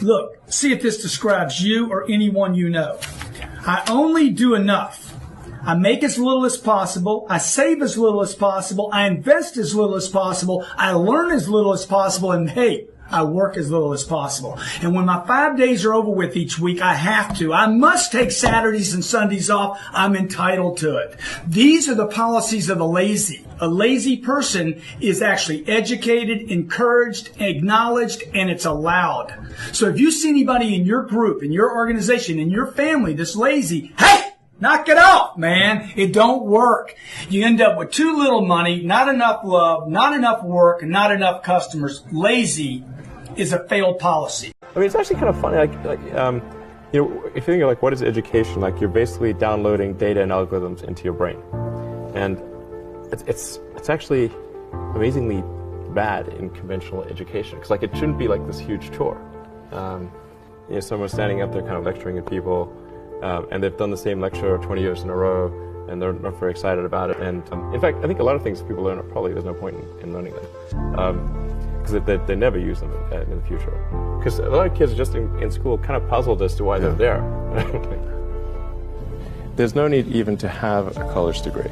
Look, see if this describes you or anyone you know. I only do enough. I make as little as possible. I save as little as possible. I invest as little as possible. I learn as little as possible. And hey, I work as little as possible. And when my 5 days are over with each week, I have to. I must take Saturdays and Sundays off. I'm entitled to it. These are the policies of the lazy. A lazy person is actually educated, encouraged, acknowledged, and it's allowed. So if you see anybody in your group, in your organization, in your family that's lazy, hey! Knock it off, man. It don't work. You end up with too little money, not enough love, not enough work, and not enough customers. Lazy is a failed policy. I mean, it's actually kind of funny. You know, if you think of like what is education, like you're basically downloading data and algorithms into your brain, and it's actually amazingly bad in conventional education because like it shouldn't be like this huge chore. You know, someone standing up there kind of lecturing at people. And they've done the same lecture 20 years in a row, and they're not very excited about it. And in fact, I think a lot of things people learn, probably there's no point in learning them, because they never use them in the future. Because a lot of kids just in school kind of puzzled as to why they're there. There's no need even to have a college degree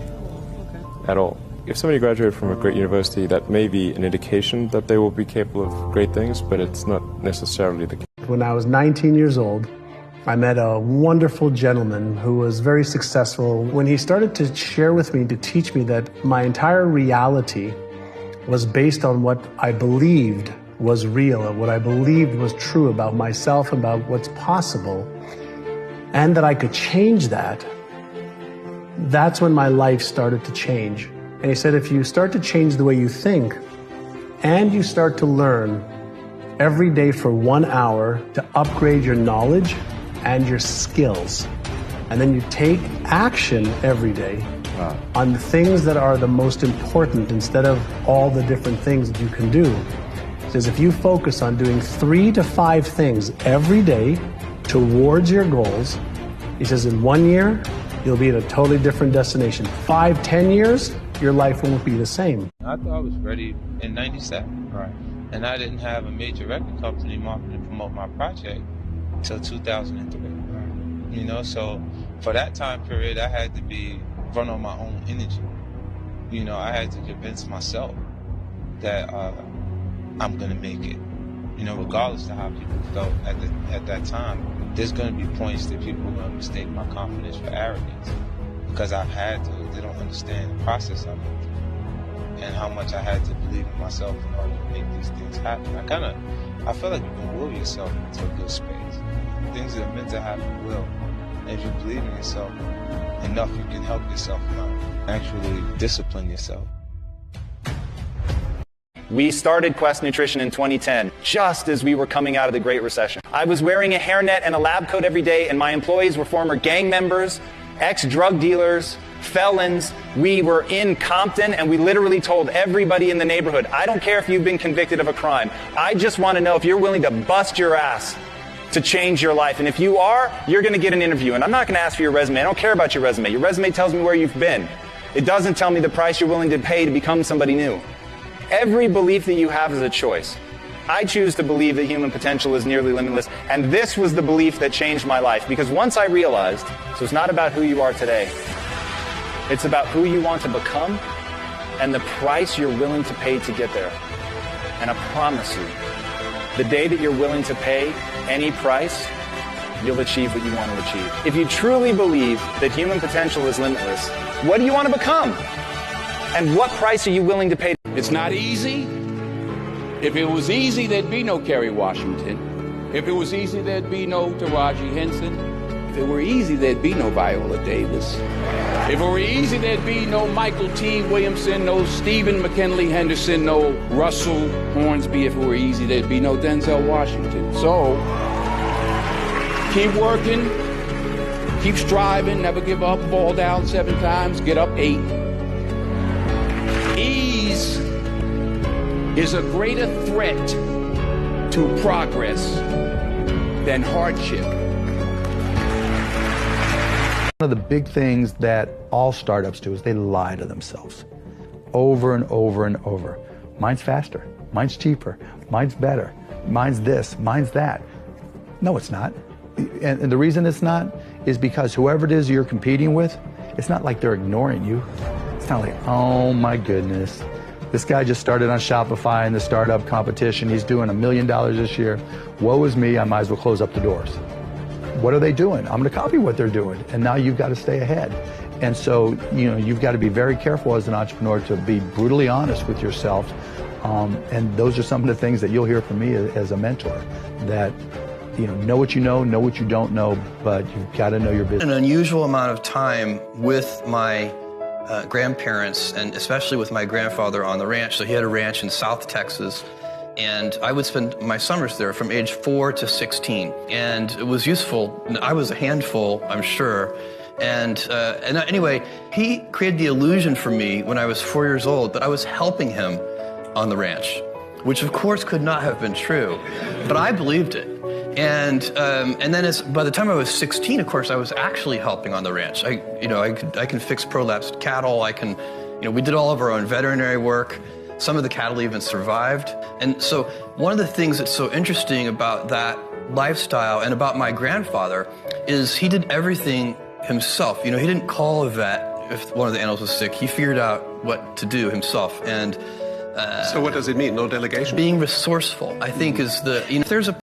at all. If somebody graduated from a great university, that may be an indication that they will be capable of great things, but it's not necessarily the case. When I was 19 years old, I met a wonderful gentleman who was very successful. When he started to share with me, to teach me that my entire reality was based on what I believed was real and what I believed was true about myself, about what's possible, and that I could change that, that's when my life started to change. And he said, if you start to change the way you think and you start to learn every day for 1 hour to upgrade your knowledge and your skills, and then you take action every day on the things that are the most important instead of all the different things that you can do. It says if you focus on doing 3 to 5 things every day towards your goals, he says in 1 year, you'll be at a totally different destination. 5, 10 years, your life won't be the same. I thought I was ready in 97. Right. And I didn't have a major record company market to promote my project until 2003. Right. You know, so for that time period, I had to run on my own energy. You know, I had to convince myself that I'm going to make it. You know, regardless of how people felt at that time, there's going to be points that people are going to mistake my confidence for arrogance because I've had to. They don't understand the process of it and how much I had to believe in myself in order to make these things happen. I feel like you can will yourself into a good space. Things that are meant to happen will. And if you believe in yourself enough, you can help yourself actually discipline yourself. We started Quest Nutrition in 2010, just as we were coming out of the Great Recession. I was wearing a hairnet and a lab coat every day, and my employees were former gang members, ex-drug dealers, felons. We were in Compton, and we literally told everybody in the neighborhood, I don't care if you've been convicted of a crime. I just want to know if you're willing to bust your ass to change your life. And if you are, you're going to get an interview. And I'm not going to ask for your resume. I don't care about your resume. Your resume tells me where you've been. It doesn't tell me the price you're willing to pay to become somebody new. Every belief that you have is a choice. I choose to believe that human potential is nearly limitless, and this was the belief that changed my life, because once I realized, so it's not about who you are today, it's about who you want to become and the price you're willing to pay to get there. And I promise you, the day that you're willing to pay any price, you'll achieve what you want to achieve. If you truly believe that human potential is limitless, what do you want to become? And what price are you willing to pay? It's not easy. If it was easy, there'd be no Kerry Washington. If it was easy, there'd be no Taraji Henson. If it were easy, there'd be no Viola Davis. If it were easy, there'd be no Michael T. Williamson, no Stephen McKinley Henderson, no Russell Hornsby. If it were easy, there'd be no Denzel Washington. So, keep working, keep striving, never give up, fall down 7 times, get up 8. Ease is a greater threat to progress than hardship. One of the big things that all startups do is they lie to themselves over and over and over. Mine's faster, mine's cheaper, mine's better, mine's this, mine's that. No, it's not. And the reason it's not is because whoever it is you're competing with, it's not like they're ignoring you. It's not like, oh my goodness, this guy just started on Shopify in the startup competition. He's doing $1 million this year. Woe is me, I might as well close up the doors. What are they doing? I'm going to copy what they're doing. And now you've got to stay ahead. And so, you've got to be very careful as an entrepreneur to be brutally honest with yourself. And those are some of the things that you'll hear from me as a mentor, that know what you know what you don't know, but you've got to know your business. An unusual amount of time with my grandparents, and especially with my grandfather on the ranch. So he had a ranch in South Texas, and I would spend my summers there from age 4 to 16. And it was useful. I was a handful, I'm sure. And anyway, he created the illusion for me when I was 4 years old that I was helping him on the ranch, which of course could not have been true, but I believed it. And then by the time I was 16, of course, I was actually helping on the ranch. I can fix prolapsed cattle. We did all of our own veterinary work. Some of the cattle even survived. And so one of the things that's so interesting about that lifestyle and about my grandfather is he did everything himself. He didn't call a vet if one of the animals was sick. He figured out what to do himself. And so what does it mean? No delegation? Being resourceful, I think, is if there's a